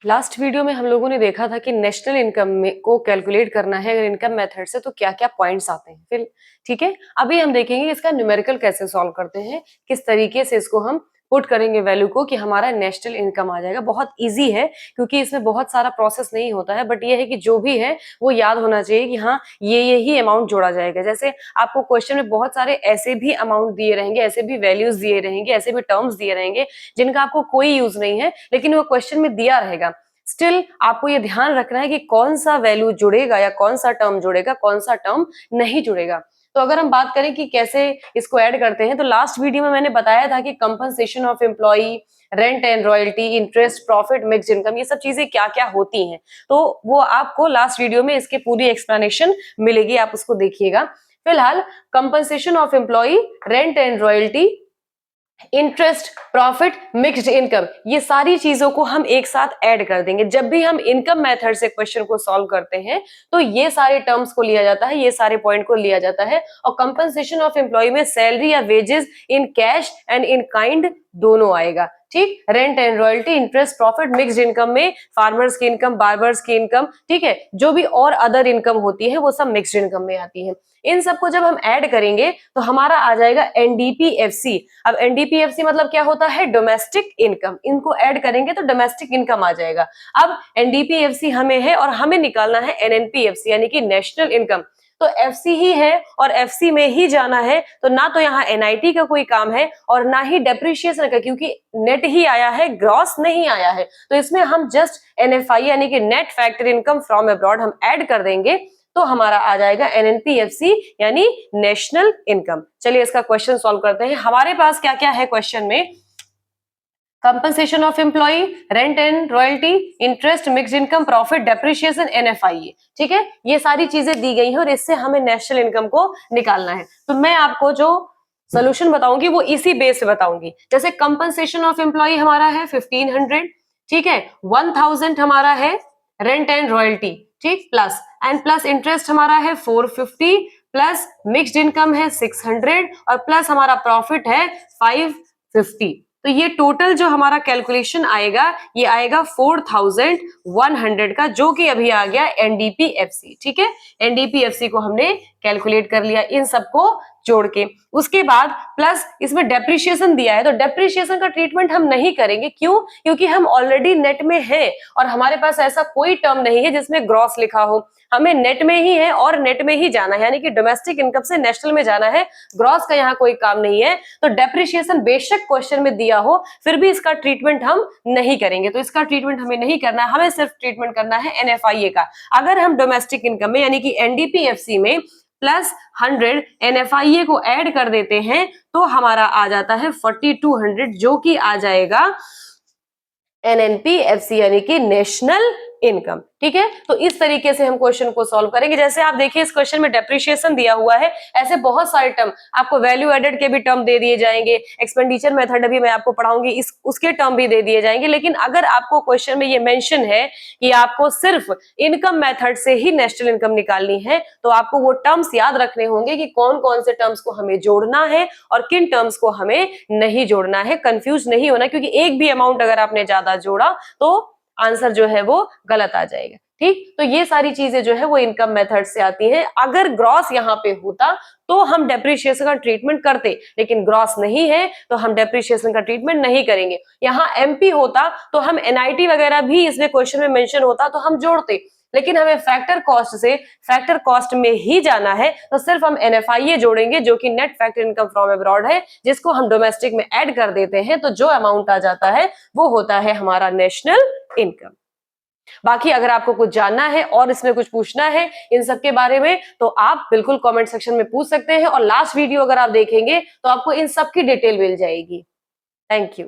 Last video में हम लोगों ने देखा था कि नेशनल इनकम में को कैलकुलेट करना है अगर इनकम मेथड से तो क्या क्या पॉइंट्स आते हैं। फिर ठीक है, अभी हम देखेंगे इसका न्यूमेरिकल कैसे सॉल्व करते हैं, किस तरीके से इसको हम पुट करेंगे वैल्यू को कि हमारा नेशनल इनकम आ जाएगा। बहुत इजी है क्योंकि इसमें बहुत सारा प्रोसेस नहीं होता है, बट ये है कि जो भी है वो याद होना चाहिए कि हाँ ये ही अमाउंट जोड़ा जाएगा। जैसे आपको क्वेश्चन में बहुत सारे ऐसे भी अमाउंट दिए रहेंगे, ऐसे भी वैल्यूज दिए रहेंगे, ऐसे भी टर्म्स दिए रहेंगे जिनका आपको कोई यूज नहीं है, लेकिन वो क्वेश्चन में दिया रहेगा। स्टिल आपको ये ध्यान रखना है कि कौन सा वैल्यू जुड़ेगा या कौन सा टर्म जुड़ेगा, कौन सा टर्म नहीं जुड़ेगा। तो अगर हम बात करें कि कैसे इसको ऐड करते हैं, तो लास्ट वीडियो में मैंने बताया था कि compensation of employee, rent and royalty, interest, profit, mixed income, ये सब चीजें क्या क्या होती हैं, तो वो आपको लास्ट वीडियो में इसकी पूरी एक्सप्लेनेशन मिलेगी, आप उसको देखिएगा। फिलहाल compensation of employee, rent and royalty, interest, profit, mixed income, ये सारी चीजों को हम एक साथ ऐड कर देंगे। जब भी हम इनकम मेथड से क्वेश्चन को सॉल्व करते हैं तो ये सारे टर्म्स को लिया जाता है, ये सारे पॉइंट को लिया जाता है। और कंपनसेशन ऑफ एम्प्लॉय में सैलरी या wages in cash and in kind दोनों आएगा। ठीक, rent and royalty, interest, profit, mixed income में फार्मर्स की इनकम, बार्बर्स की इनकम, ठीक है, जो भी और अदर इनकम होती है वो सब मिक्स्ड इनकम में आती है। इन सबको जब हम ऐड करेंगे तो हमारा आ जाएगा एनडीपीएफसी। अब एनडीपीएफसी मतलब क्या होता है? Domestic income. इनको ऐड करेंगे तो डोमेस्टिक इनकम आ जाएगा। अब एनडीपीएफसी हमें है और हमें निकालना है एनएनपीएफसी यानी कि नेशनल इनकम। तो एफसी ही है और एफसी में ही जाना है, तो ना तो यहाँ एनआईटी का कोई काम है और ना ही डेप्रिशिएशन का, क्योंकि नेट ही आया है, ग्रॉस नहीं आया है। तो इसमें हम जस्ट एनएफआई यानी कि net factor income from abroad हम ऐड कर देंगे तो हमारा आ जाएगा एनएनपीएफसी यानी नेशनल इनकम। चलिए इसका क्वेश्चन सॉल्व करते हैं। हमारे पास क्या क्या है क्वेश्चन में? Compensation of employee, rent and royalty, interest, mixed income, profit, depreciation, NFI. ठीक है, ये सारी चीजें दी गई हैं और इससे हमें नेशनल इनकम को निकालना है। तो मैं आपको जो सोल्यूशन बताऊंगी वो इसी बेस पे बताऊंगी। जैसे कंपनसेशन ऑफ एम्प्लॉई हमारा है 1500, ठीक है, 1000 हमारा है रेंट एंड रॉयल्टी, ठीक, प्लस एंड प्लस इंटरेस्ट हमारा है 450, प्लस मिक्स्ड इनकम है 600 और प्लस हमारा प्रॉफिट है 550। तो ये टोटल जो हमारा कैलकुलेशन आएगा ये आएगा 4100 का, जो कि अभी आ गया एनडीपीएफसी। ठीक है, एनडीपीएफसी को हमने कैलकुलेट कर लिया इन सबको जोड़ के। उसके बाद प्लस इसमें डेप्रिशिएशन दिया है, तो डेप्रिशिएशन का ट्रीटमेंट हम नहीं करेंगे। क्यों? क्योंकि हम ऑलरेडी नेट में हैं और हमारे पास ऐसा कोई टर्म नहीं है जिसमें ग्रॉस लिखा हो। हमें नेट में ही है और नेट में ही जाना है, यानी कि डोमेस्टिक इनकम से नेशनल में जाना है। ग्रॉस का यहाँ कोई काम नहीं है। तो डेप्रिशिएशन बेशक क्वेश्चन में दिया हो फिर भी इसका ट्रीटमेंट हम नहीं करेंगे। तो इसका ट्रीटमेंट हमें नहीं करना है, हमें सिर्फ ट्रीटमेंट करना है एनएफआईए का। अगर हम डोमेस्टिक इनकम में यानी कि एनडीपीएफसी में प्लस 100 एनएफआईए को ऐड कर देते हैं तो हमारा आ जाता है 4200, जो कि आ जाएगा एनएनपीएफसी यानी कि नेशनल इनकम। ठीक है, तो इस तरीके से हम क्वेश्चन को सॉल्व करेंगे। जैसे आप देखिए इस क्वेश्चन में डेप्रिशिएशन दिया हुआ है, ऐसे बहुत सारे टर्म आपको वैल्यू एडेड के भी टर्म दे दिए जाएंगे, एक्सपेंडिचर मेथड अभी मैं आपको पढ़ाऊंगी इस उसके टर्म भी दे दिए जाएंगे। लेकिन अगर आपको क्वेश्चन में ये मेंशन है कि आपको सिर्फ इनकम मेथड से ही नेशनल इनकम निकालनी है तो आपको वो टर्म्स याद रखने होंगे कि कौन कौन से टर्म्स को हमें जोड़ना है और किन टर्म्स को हमें नहीं जोड़ना है। कंफ्यूज नहीं होना, क्योंकि एक भी अमाउंट अगर आपने ज्यादा जोड़ा तो आंसर जो है वो गलत आ जाएगा। ठीक, तो ये सारी चीजें जो है वो इनकम मेथड से आती हैं। अगर ग्रॉस यहाँ पे होता तो हम डेप्रिशिएशन का ट्रीटमेंट करते, लेकिन ग्रॉस नहीं है तो हम डेप्रिशिएशन का ट्रीटमेंट नहीं करेंगे। यहाँ एमपी होता तो हम एनआईटी वगैरह भी इसमें क्वेश्चन में मेंशन होता तो हम जोड़ते, लेकिन हमें फैक्टर कॉस्ट से फैक्टर कॉस्ट में ही जाना है तो सिर्फ हम एनएफआईए जोड़ेंगे, जो कि net factor income from abroad है, जिसको हम डोमेस्टिक में ऐड कर देते हैं। तो जो अमाउंट आ जाता है वो होता है हमारा नेशनल इनकम। बाकी अगर आपको कुछ जानना है और इसमें कुछ पूछना है इन सब के बारे में तो आप बिल्कुल कमेंट सेक्शन में पूछ सकते हैं, और लास्ट वीडियो अगर आप देखेंगे तो आपको इन सब की डिटेल मिल जाएगी। Thank you.